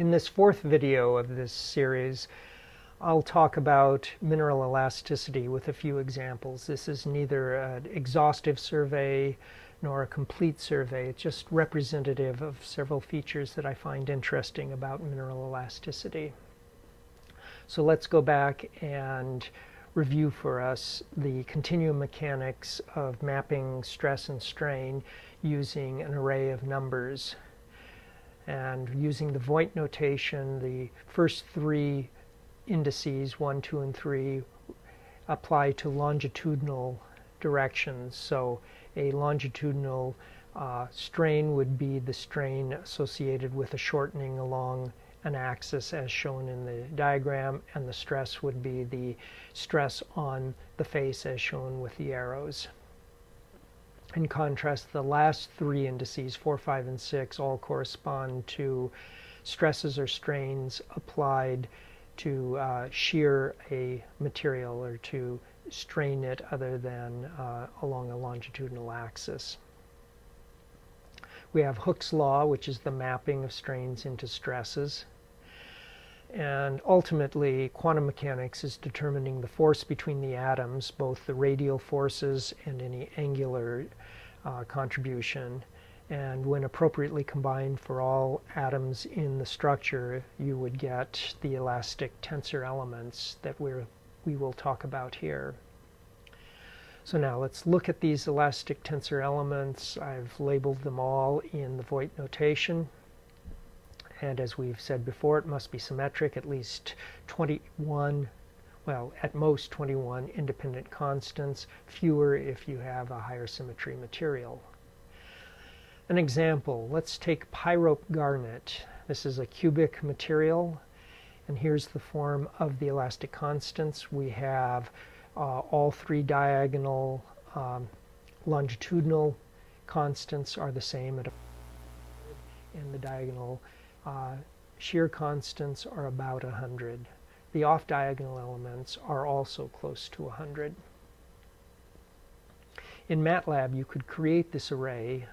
In this fourth video of this series, I'll talk about mineral elasticity with a few examples. This is neither an exhaustive survey nor a complete survey. It's just representative of several features that I find interesting about mineral elasticity. So let's go back and review for us the continuum mechanics of mapping stress and strain using an array of numbers. And using the Voigt notation, the first three indices, 1, 2, and 3, apply to longitudinal directions. So a longitudinal strain would be the strain associated with a shortening along an axis as shown in the diagram, and the stress would be the stress on the face as shown with the arrows. In contrast, the last three indices, 4, 5, and 6, all correspond to stresses or strains applied to shear a material or to strain it other than along a longitudinal axis. We have Hooke's law, which is the mapping of strains into stresses. And ultimately, quantum mechanics is determining the force between the atoms, both the radial forces and any angular contribution. And when appropriately combined for all atoms in the structure, you would get the elastic tensor elements that we will talk about here. So now let's look at these elastic tensor elements. I've labeled them all in the Voigt notation. And as we've said before, it must be symmetric, at least 21, well, at most 21 independent constants, fewer if you have a higher symmetry material. An example, let's take pyrope garnet. This is a cubic material, and here's the form of the elastic constants. We have all three diagonal longitudinal constants are the same at and the diagonal shear constants are about 100. The off-diagonal elements are also close to 100. In MATLAB, you could create this array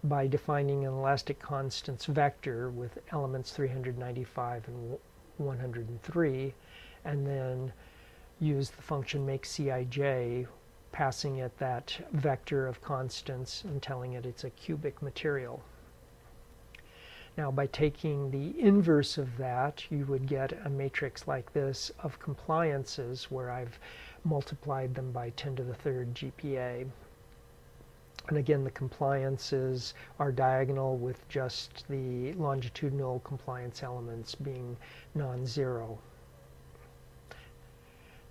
by defining an elastic constants vector with elements 395 and 103, and then use the function makeCij, passing it that vector of constants and telling it it's a cubic material. Now, by taking the inverse of that, you would get a matrix like this of compliances where I've multiplied them by 10 to the third GPa. And again, the compliances are diagonal with just the longitudinal compliance elements being non-zero.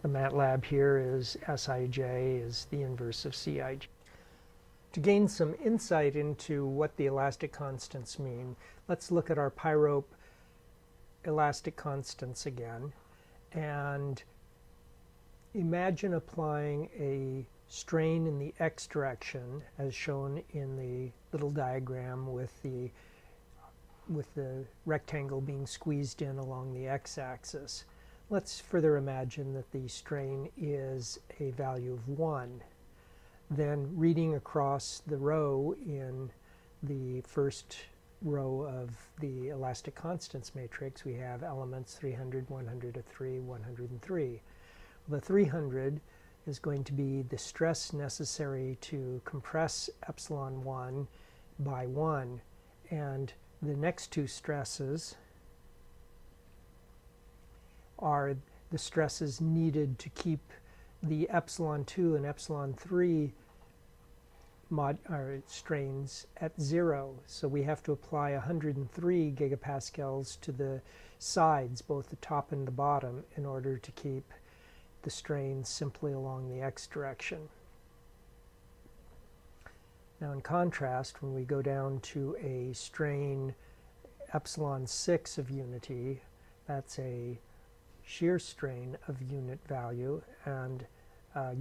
The MATLAB here is Sij is the inverse of Cij. To gain some insight into what the elastic constants mean, let's look at our pyrope elastic constants again and imagine applying a strain in the x direction as shown in the little diagram with the rectangle being squeezed in along the x-axis. Let's further imagine that the strain is a value of 1. Then reading across the row in the first row of the elastic constants matrix, we have elements 300, 103, 103. The 300 is going to be the stress necessary to compress epsilon 1 by 1, and the next two stresses are the stresses needed to keep the epsilon 2 and epsilon 3 strains at 0. So we have to apply 103 gigapascals to the sides, both the top and the bottom, in order to keep the strains simply along the x direction. Now, in contrast, when we go down to a strain epsilon 6 of unity, that's a shear strain of unit value, and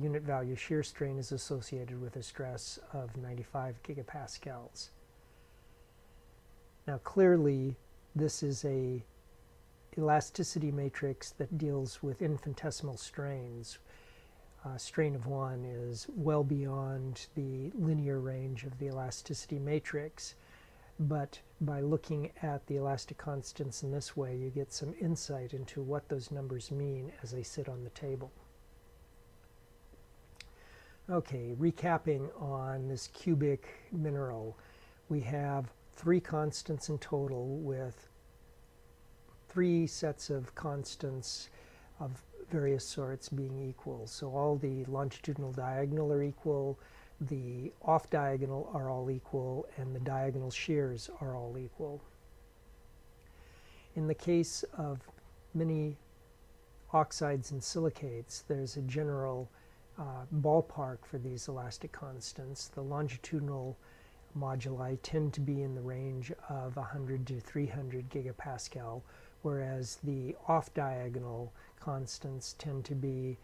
unit value shear strain is associated with a stress of 95 gigapascals. Now, clearly, this is a elasticity matrix that deals with infinitesimal strains. Strain of 1 is well beyond the linear range of the elasticity matrix. but by looking at the elastic constants in this way, you get some insight into what those numbers mean as they sit on the table. Okay, recapping on this cubic mineral, we have 3 constants in total with 3 sets of constants of various sorts being equal. So all the longitudinal diagonal are equal, the off diagonal are all equal, and the diagonal shears are all equal. In the case of many oxides and silicates, there's a general ballpark for these elastic constants. The longitudinal moduli tend to be in the range of 100 to 300 gigapascal, whereas the off-diagonal constants tend to be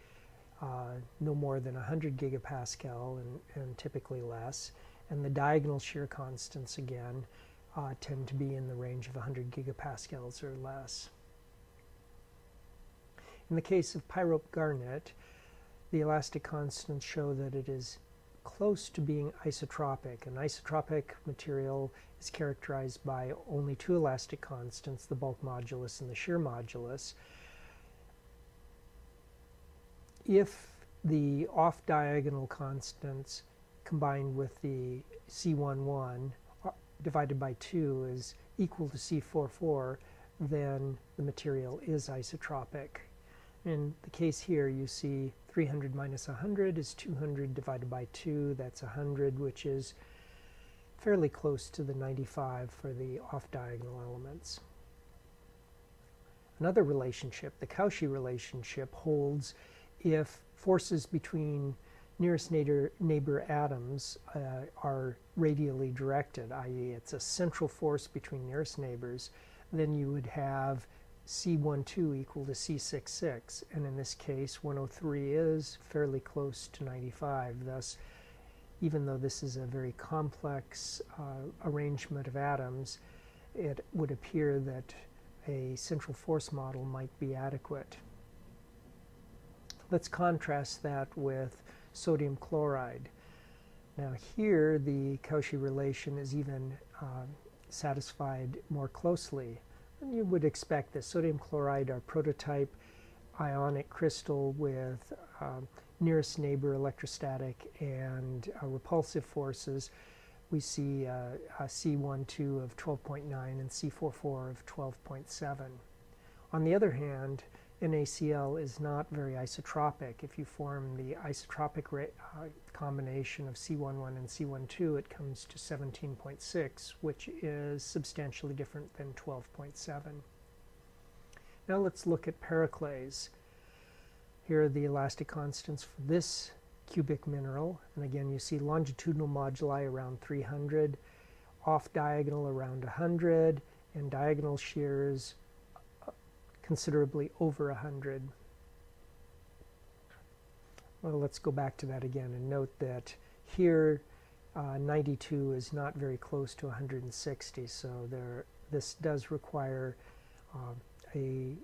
no more than 100 gigapascal and typically less. And the diagonal shear constants, again, tend to be in the range of 100 gigapascals or less. In the case of pyrope garnet, the elastic constants show that it is close to being isotropic. An isotropic material is characterized by only 2 elastic constants, the bulk modulus and the shear modulus. If the off-diagonal constants combined with the C11 divided by 2 is equal to C44, then the material is isotropic. In the case here, you see 300 minus 100 is 200 divided by 2. That's 100, which is fairly close to the 95 for the off-diagonal elements. Another relationship, the Cauchy relationship, holds if forces between nearest neighbor atoms are radially directed, i.e. it's a central force between nearest neighbors, then you would have C12 equal to C66, and in this case 103 is fairly close to 95. Thus, even though this is a very complex arrangement of atoms, it would appear that a central force model might be adequate. Let's contrast that with sodium chloride. Now here the Cauchy relation is even satisfied more closely. And you would expect that sodium chloride, our prototype ionic crystal with nearest neighbor electrostatic and repulsive forces, we see a C12 of 12.9 and C44 of 12.7. On the other hand, NaCl is not very isotropic. If you form the isotropic combination of C11 and C12, it comes to 17.6, which is substantially different than 12.7. Now let's look at periclase. Here are the elastic constants for this cubic mineral, and again you see longitudinal moduli around 300, off diagonal around 100, and diagonal shears considerably over 100. Well, let's go back to that again and note that here 92 is not very close to 160, so this does require a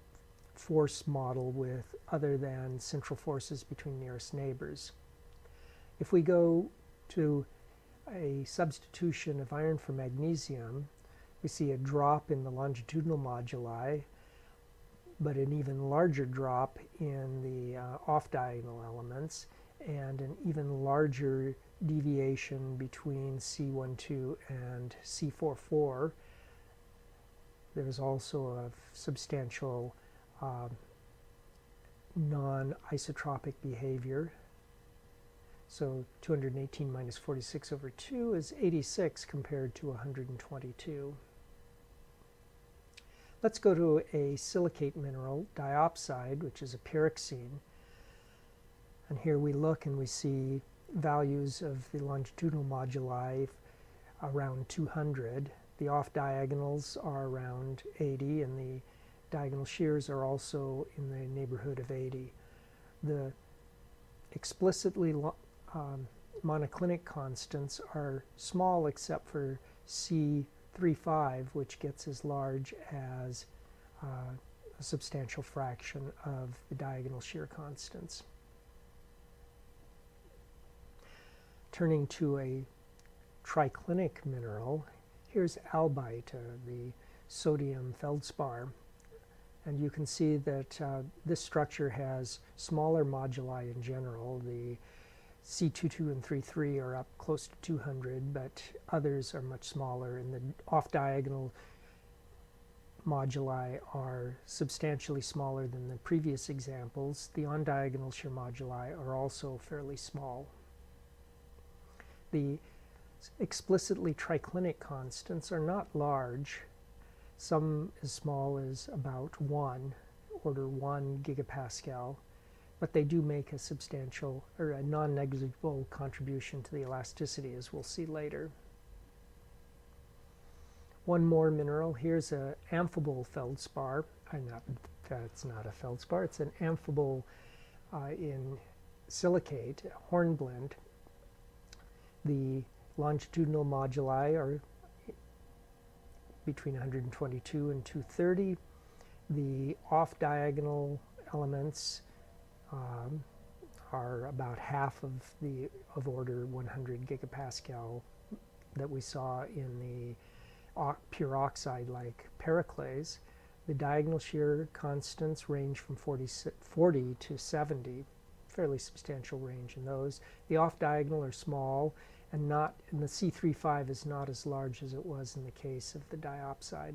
force model with other than central forces between nearest neighbors. If we go to a substitution of iron for magnesium, we see a drop in the longitudinal moduli, but an even larger drop in the off-diagonal elements, and an even larger deviation between C12 and C44. There's also a substantial non-isotropic behavior. So 218 minus 46 over 2 is 86 compared to 122. Let's go to a silicate mineral, diopside, which is a pyroxene. And here we look and we see values of the longitudinal moduli around 200. The off-diagonals are around 80, and the diagonal shears are also in the neighborhood of 80. The explicitly monoclinic constants are small except for C35, which gets as large as a substantial fraction of the diagonal shear constants. Turning to a triclinic mineral, Here's albite, the sodium feldspar. And you can see that this structure has smaller moduli in general. The C22 and 33 are up close to 200, but others are much smaller, and the off-diagonal moduli are substantially smaller than the previous examples. The on-diagonal shear moduli are also fairly small. The explicitly triclinic constants are not large. Some as small as about 1, order 1 gigapascal, but they do make a substantial or a non-negligible contribution to the elasticity, as we'll see later. One more mineral. Here's an amphibole feldspar. That's not a feldspar. It's an amphibole in silicate, hornblende. The longitudinal moduli are between 122 and 230. The off-diagonal elements are about half of order 100 gigapascal that we saw in the pure oxide-like periclase. The diagonal shear constants range from 40 to 70, fairly substantial range in those. The off-diagonal are small, and the C35 is not as large as it was in the case of the diopside.